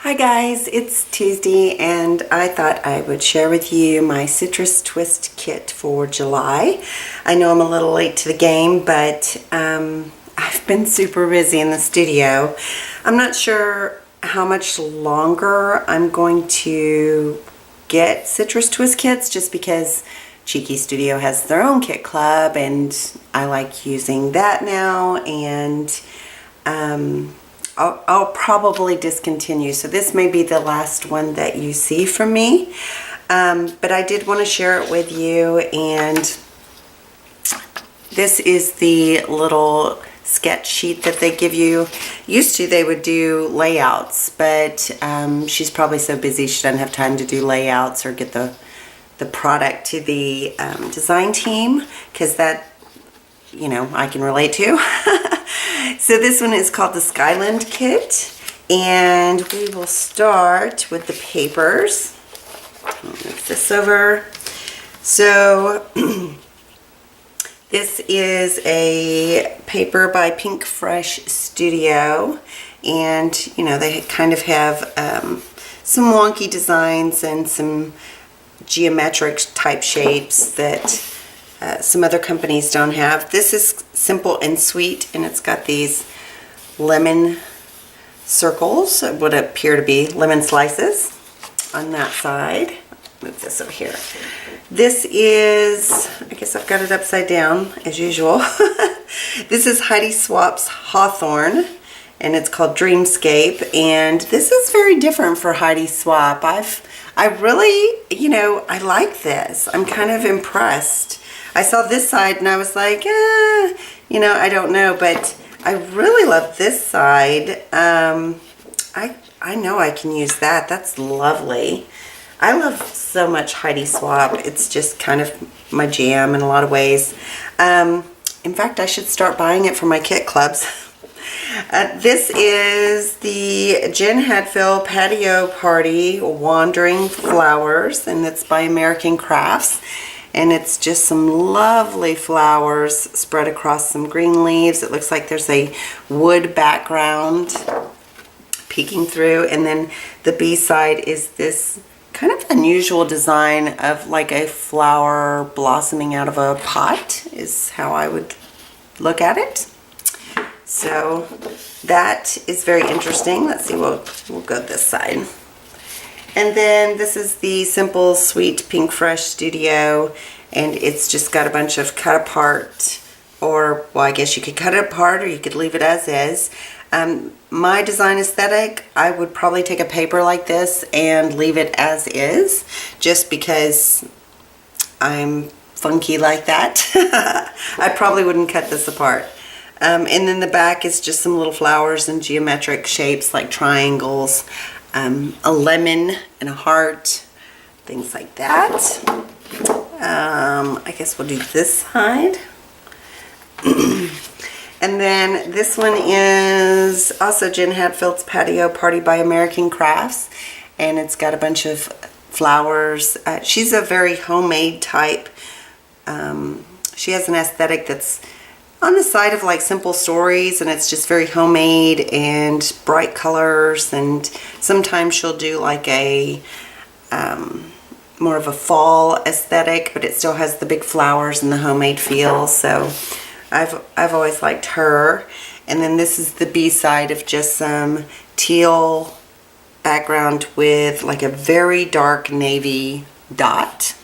Hi guys, it's Tuesday and I thought I would share with you my citrus twist kit for July. I know I'm a little late to the game, but I've been super busy in the studio. I'm not sure how much longer I'm going to get citrus twist kits just because Cheeky Studio has their own kit club and I like using that now, and I'll probably discontinue. So this may be the last one that you see from me. But I did want to share it with you, and this is the little sketch sheet that they give you. Used to they would do layouts, but she's probably so busy she doesn't have time to do layouts or get the product to the design team, because that, you know, I can relate to. So this one is called the Skyland Kit, and we will start with the papers. I'll move this over. So this is a paper by Pink Fresh Studio, and you know, they kind of have some wonky designs and some geometric type shapes that some other companies don't have. This is simple and sweet, and it's got these lemon circles, what appear to be lemon slices on that side. Move this over here. This is, I guess I've got it upside down as usual. This is Heidi Swapp's Hawthorne, and it's called Dreamscape, and this is very different for Heidi Swapp. I really, you know, I like this. I'm kind of impressed. I saw this side and I was like, you know, I don't know, but I really love this side. I know I can use that. That's lovely. I love so much Heidi Swapp. It's just kind of my jam in a lot of ways. In fact, I should start buying it for my kit clubs. This is the Jen Hadfield Patio Party Wandering Flowers, and it's by American Crafts. And it's just some lovely flowers spread across some green leaves. It looks like there's a wood background peeking through. And then the B side is this kind of unusual design of like a flower blossoming out of a pot, is how I would look at it. So that is very interesting. Let's see, we'll go this side. And then this is the Simple Sweet Pink Fresh Studio, and it's just got a bunch of cut apart, or, well, I guess you could cut it apart or you could leave it as is. My design aesthetic, I would probably take a paper like this and leave it as is, just because I'm funky like that. I probably wouldn't cut this apart. And then the back is just some little flowers and geometric shapes like triangles, a lemon and a heart, things like that. I guess we'll do this side. And then this one is also Jen Hadfield's Patio Party by American Crafts, and it's got a bunch of flowers. She's a very homemade type. She has an aesthetic that's on the side of like Simple Stories, and it's just very homemade and bright colors, and sometimes she'll do like a more of a fall aesthetic, but it still has the big flowers and the homemade feel. So I've always liked her. And then this is the B side of just some teal background with like a very dark navy dot.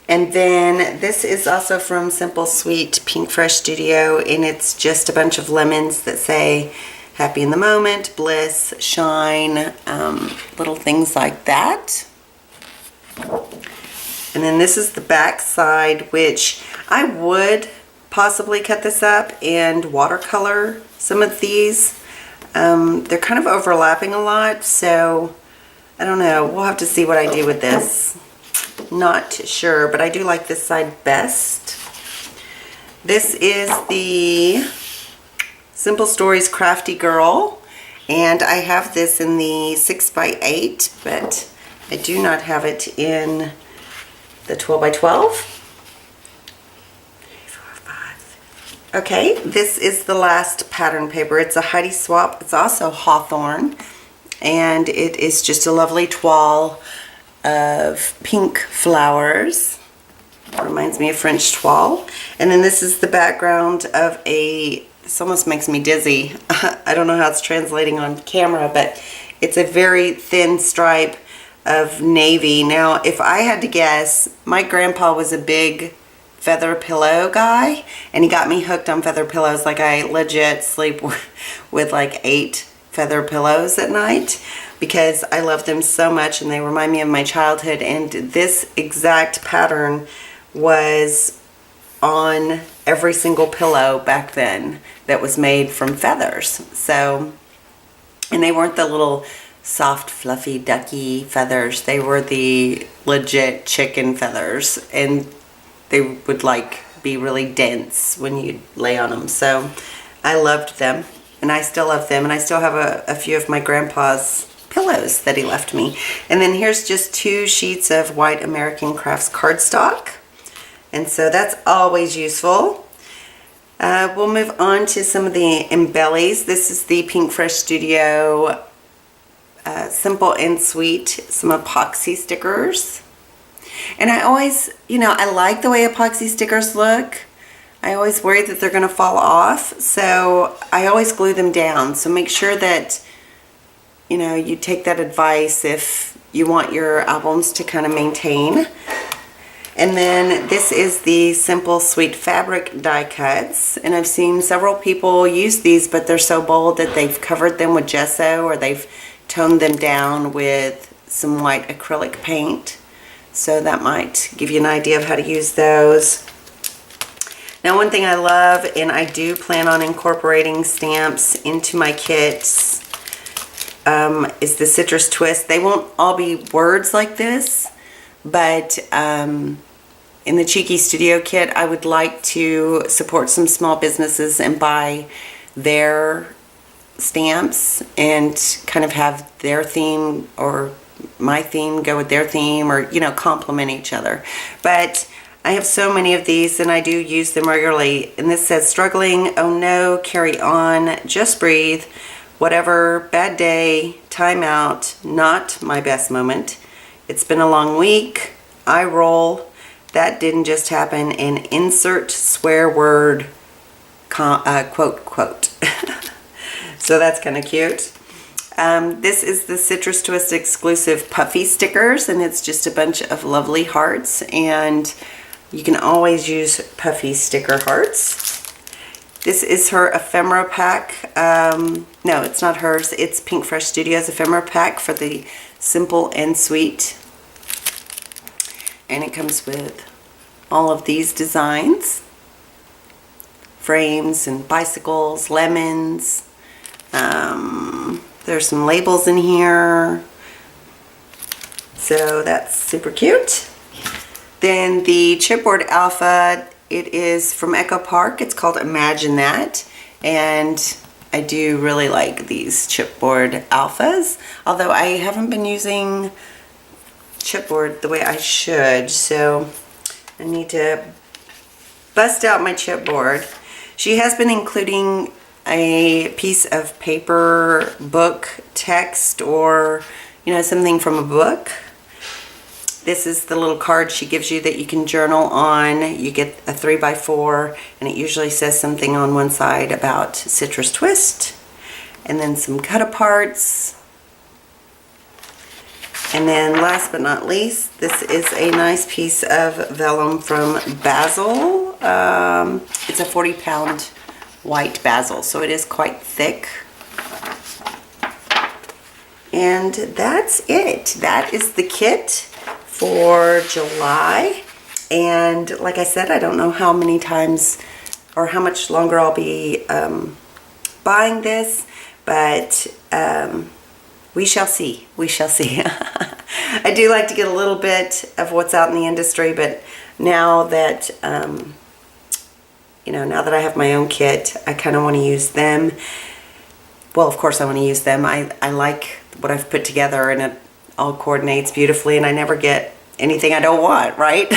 And then this is also from Simple Sweet Pink Fresh Studio, and it's just a bunch of lemons that say happy in the moment, bliss, shine, little things like that. And then this is the back side, which I would possibly cut this up and watercolor some of these. They're kind of overlapping a lot, so I don't know. We'll have to see what I do with this. Not sure, but I do like this side best. This is the Simple Stories Crafty Girl, and I have this in the 6x8, but I do not have it in the 12x12. 3, 4, 5. Okay, this is the last pattern paper. It's a Heidi Swap. It's also Hawthorn, and it is just a lovely toile of pink flowers. Reminds me of French toile. And then this is the background of this almost makes me dizzy. I don't know how it's translating on camera, but it's a very thin stripe of navy. Now, if I had to guess, my grandpa was a big feather pillow guy, and he got me hooked on feather pillows. Like, I legit sleep with like 8 feather pillows at night because I love them so much and they remind me of my childhood. And this exact pattern was on every single pillow back then that was made from feathers. So, and they weren't the little soft, fluffy, ducky feathers. They were the legit chicken feathers, and they would like be really dense when you lay on them. So I loved them, and I still love them, and I still have a few of my grandpa's pillows that he left me. And then here's just 2 sheets of white American Crafts cardstock, and so that's always useful. We'll move on to some of the embellies. This is the Pink Fresh Studio Simple and Sweet, some epoxy stickers. And I always, I like the way epoxy stickers look. I always worry that they're going to fall off, so I always glue them down. So make sure that, you take that advice if you want your albums to kind of maintain. And then this is the Simple Sweet Fabric die cuts. And I've seen several people use these, but they're so bold that they've covered them with gesso, or they've toned them down with some white acrylic paint. So that might give you an idea of how to use those. Now, one thing I love, and I do plan on incorporating stamps into my kits, is the Citrus Twist. They won't all be words like this, but in the Cheeky Studio kit, I would like to support some small businesses and buy their stamps and kind of have their theme or my theme go with their theme, or complement each other. But I have so many of these and I do use them regularly. And this says, struggling, oh no, carry on, just breathe, whatever, bad day, time out, not my best moment. It's been a long week, I roll, that didn't just happen, and insert swear word quote. So that's kind of cute. This is the Citrus Twist exclusive puffy stickers, and it's just a bunch of lovely hearts, and you can always use puffy sticker hearts. This is her ephemera pack. No, it's not hers. It's Pink Fresh Studios ephemera pack for the Simple and Sweet. And it comes with all of these designs. Frames and bicycles, lemons. There's some labels in here. So that's super cute. Then the chipboard alpha, it is from Echo Park. It's called Imagine That. And I do really like these chipboard alphas. Although I haven't been using chipboard the way I should. So I need to bust out my chipboard. She has been including a piece of paper, book, text, or something from a book. This is the little card she gives you that you can journal on. You get a 3x4, and it usually says something on one side about Citrus Twist, and then some cut aparts. And then last but not least, this is a nice piece of vellum from Basil. It's a 40-pound white basil, so it is quite thick. And that's it. That is the kit for July. And like I said, I don't know how many times or how much longer I'll be buying this, but we shall see. We shall see. I do like to get a little bit of what's out in the industry, but now that now that I have my own kit, I kind of want to use them. Well, of course I want to use them. I like what I've put together, and it all coordinates beautifully, and I never get anything I don't want, right?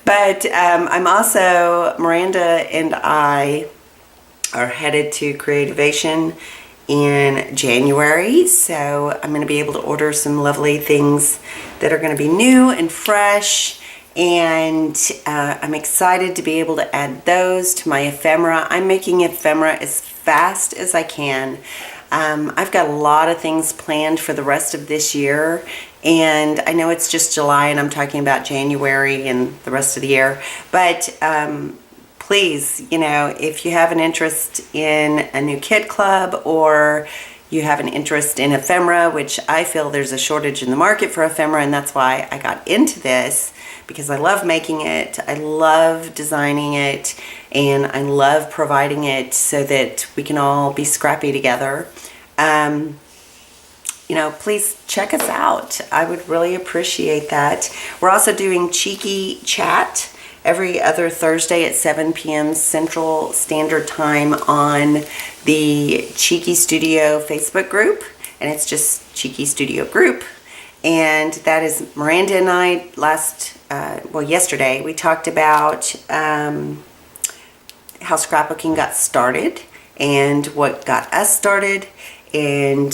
But I'm also, Miranda and I are headed to Creativation in January, so I'm going to be able to order some lovely things that are going to be new and fresh, and I'm excited to be able to add those to my ephemera. I'm making ephemera as fast as I can. I've got a lot of things planned for the rest of this year, and I know it's just July and I'm talking about January and the rest of the year, but please, you know, if you have an interest in a new kit club, or you have an interest in ephemera, which I feel there's a shortage in the market for ephemera, and that's why I got into this, because I love making it, I love designing it, and I love providing it so that we can all be scrappy together. You know, please check us out. I would really appreciate that. We're also doing Cheeky Chat every other Thursday at 7 p.m. Central Standard Time on the Cheeky Studio Facebook group, and it's just Cheeky Studio Group. And that is Miranda and I yesterday, we talked about how scrapbooking got started and what got us started, and,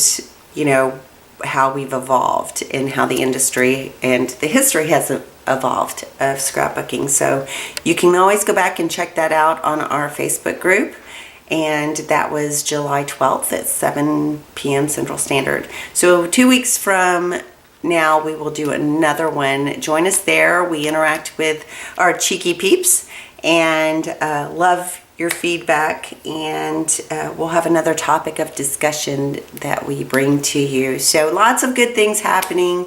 you know, how we've evolved and how the industry and the history has evolved of scrapbooking. So you can always go back and check that out on our Facebook group. And that was July 12th at 7 p.m. Central Standard. So 2 weeks from now, we will do another one. Join us there. We interact with our cheeky peeps, and love your feedback, and we'll have another topic of discussion that we bring to you. So lots of good things happening,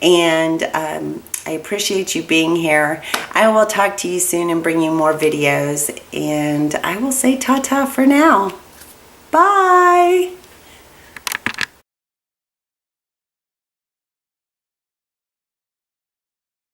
and I appreciate you being here. I will talk to you soon and bring you more videos, and I will say ta-ta for now. Bye.